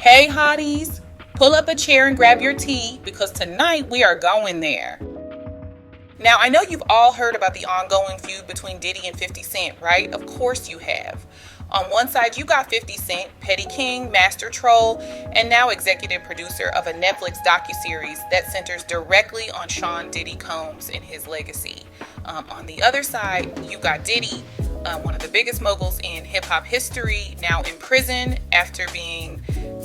Hey hotties, pull up a chair and grab your tea because tonight we are going there. Now, I know you've all heard about the ongoing feud between Diddy and 50 Cent, right? Of course you have. On one side, you got 50 Cent, petty king, master troll, and now executive producer of a Netflix docuseries that centers directly on Sean Diddy Combs and his legacy. On the other side, you got Diddy, one of the biggest moguls in hip-hop history, now in prison after being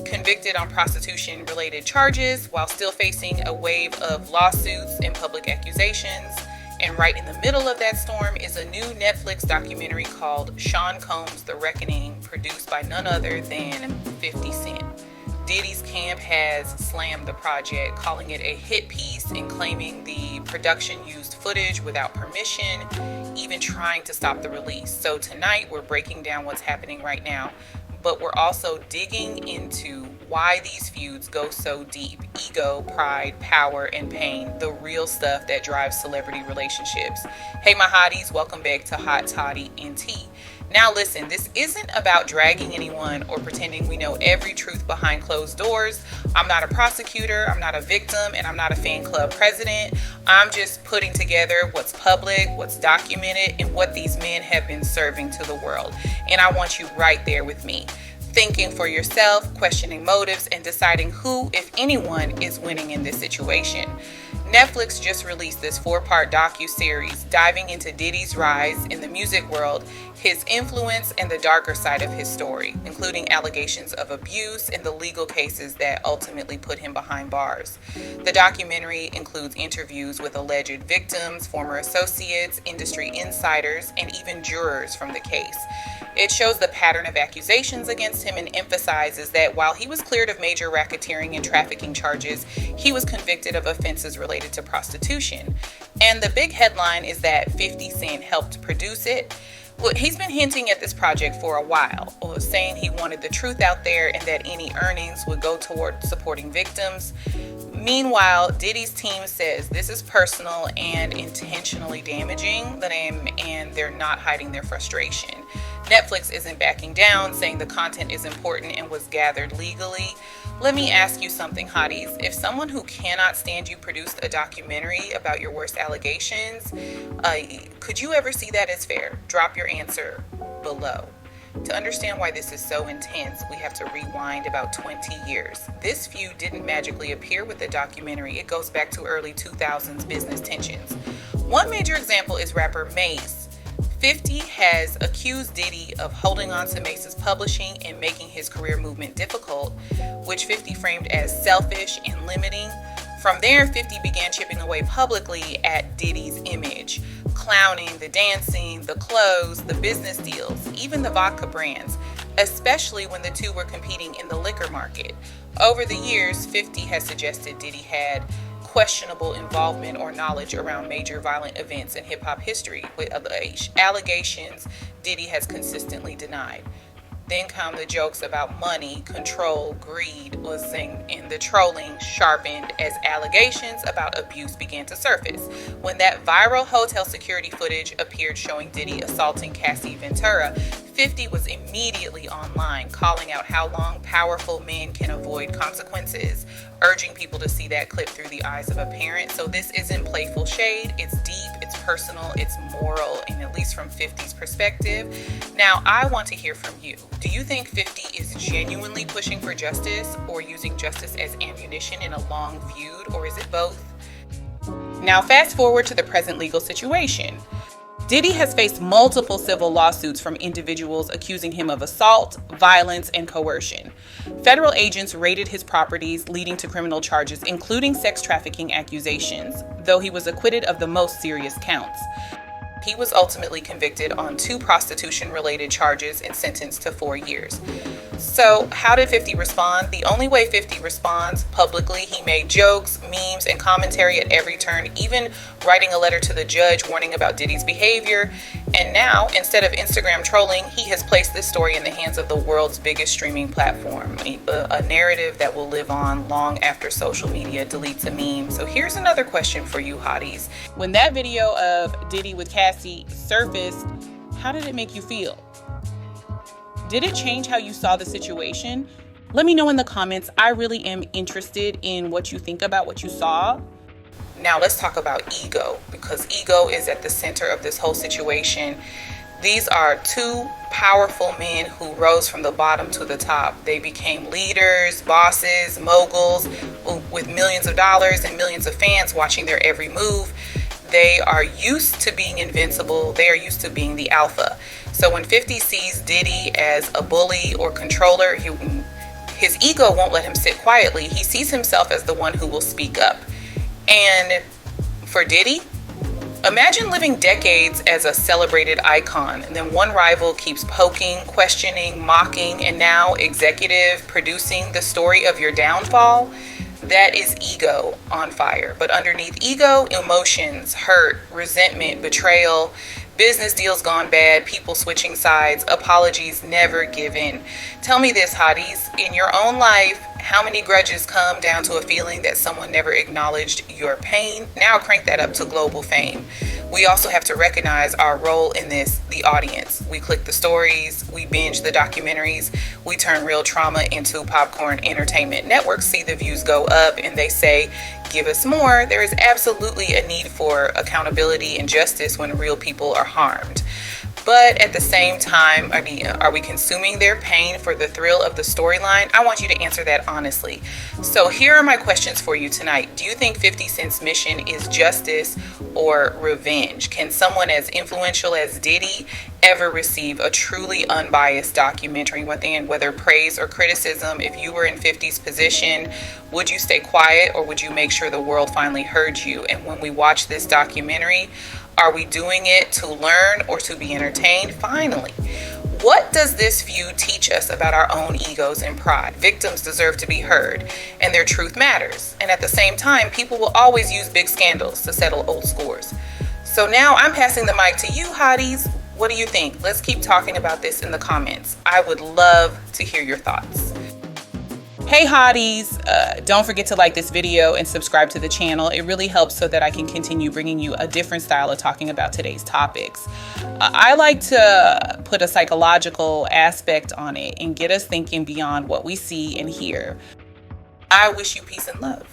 convicted on prostitution-related charges while still facing a wave of lawsuits and public accusations. And right in the middle of that storm is a new Netflix documentary called Sean Combs: The Reckoning, produced by none other than 50 Cent. Diddy's camp has slammed the project, calling it a hit piece and claiming the production used footage without permission, even trying to stop the release. So tonight we're breaking down what's happening right now, but we're also digging into why these feuds go so deep. Ego, pride, power, and pain, the real stuff that drives celebrity relationships. Hey my hotties, welcome back to Hot, Toddy, and Tea. Now listen, this isn't about dragging anyone or pretending we know every truth behind closed doors. I'm not a prosecutor, I'm not a victim, and I'm not a fan club president. I'm just putting together what's public, what's documented, and what these men have been serving to the world. And I want you right there with me, thinking for yourself, questioning motives, and deciding who, if anyone, is winning in this situation. Netflix just released this 4-part docu-series diving into Diddy's rise in the music world, his influence, and the darker side of his story, including allegations of abuse and the legal cases that ultimately put him behind bars. The documentary includes interviews with alleged victims, former associates, industry insiders, and even jurors from the case. It shows the pattern of accusations against him and emphasizes that while he was cleared of major racketeering and trafficking charges, he was convicted of offenses related to prostitution. And the big headline is that 50 Cent helped produce it. Well, he's been hinting at this project for a while, saying he wanted the truth out there and that any earnings would go toward supporting victims. Meanwhile, Diddy's team says this is personal and intentionally damaging them, and they're not hiding their frustration. Netflix isn't backing down, saying the content is important and was gathered legally. Let me ask you something, hotties. If someone who cannot stand you produced a documentary about your worst allegations, could you ever see that as fair? Drop your answer below. To understand why this is so intense, we have to rewind about 20 years. This feud didn't magically appear with the documentary. It goes back to early 2000s business tensions. One major example is rapper Mace. 50 has accused Diddy of holding on to Mace's publishing and making his career movement difficult, which 50 framed as selfish and limiting. From there, 50 began chipping away publicly at Diddy's image, clowning the dancing, the clothes, the business deals, even the vodka brands, especially when the two were competing in the liquor market. Over the years, 50 has suggested Diddy had questionable involvement or knowledge around major violent events in hip-hop history, with allegations Diddy has consistently denied. Then come the jokes about money, control, greed, and the trolling sharpened as allegations about abuse began to surface. When that viral hotel security footage appeared showing Diddy assaulting Cassie Ventura, 50 was immediately online, calling out how long powerful men can avoid consequences, urging people to see that clip through the eyes of a parent. So this isn't playful shade, it's deep, it's personal, it's moral, and at least from 50's perspective. Now, I want to hear from you. Do you think 50 is genuinely pushing for justice or using justice as ammunition in a long feud, or is it both? Now, fast forward to the present legal situation. Diddy has faced multiple civil lawsuits from individuals accusing him of assault, violence, and coercion. Federal agents raided his properties, leading to criminal charges, including sex trafficking accusations, though he was acquitted of the most serious counts. He was ultimately convicted on 2 prostitution-related charges and sentenced to 4 years. So how did 50 respond? The only way 50 responds publicly, he made jokes, memes, and commentary at every turn, even writing a letter to the judge warning about Diddy's behavior. And now, instead of Instagram trolling, he has placed this story in the hands of the world's biggest streaming platform, a narrative that will live on long after social media deletes a meme. So here's another question for you hotties. When that video of Diddy with Cassie surfaced, how did it make you feel? Did it change how you saw the situation? Let me know in the comments. I really am interested in what you think about what you saw. Now let's talk about ego, because ego is at the center of this whole situation. These are two powerful men who rose from the bottom to the top. They became leaders, bosses, moguls with millions of dollars and millions of fans watching their every move. They are used to being invincible. They are used to being the alpha. So when 50 sees Diddy as a bully or controller, his ego won't let him sit quietly. He sees himself as the one who will speak up. And for Diddy, imagine living decades as a celebrated icon, and then one rival keeps poking, questioning, mocking, and now executive producing the story of your downfall. That is ego on fire. But underneath ego, emotions, hurt, resentment, betrayal, business deals gone bad, people switching sides, apologies never given. Tell me this, hotties, in your own life, how many grudges come down to a feeling that someone never acknowledged your pain? Now crank that up to global fame. We also have to recognize our role in this, the audience. We click the stories, we binge the documentaries, we turn real trauma into popcorn entertainment. Networks see the views go up and they say, give us more. There is absolutely a need for accountability and justice when real people are harmed. But at the same time, are we consuming their pain for the thrill of the storyline? I want you to answer that honestly. So here are my questions for you tonight. Do you think 50 Cent's mission is justice or revenge? Can someone as influential as Diddy ever receive a truly unbiased documentary, whether praise or criticism? If you were in 50's position, would you stay quiet or would you make sure the world finally heard you? And when we watch this documentary, are we doing it to learn or to be entertained? Finally, what does this feud teach us about our own egos and pride? Victims deserve to be heard, and their truth matters. And at the same time, people will always use big scandals to settle old scores. So now I'm passing the mic to you, hotties. What do you think? Let's keep talking about this in the comments. I would love to hear your thoughts. Hey hotties, don't forget to like this video and subscribe to the channel. It really helps so that I can continue bringing you a different style of talking about today's topics. I like to put a psychological aspect on it and get us thinking beyond what we see and hear. I wish you peace and love.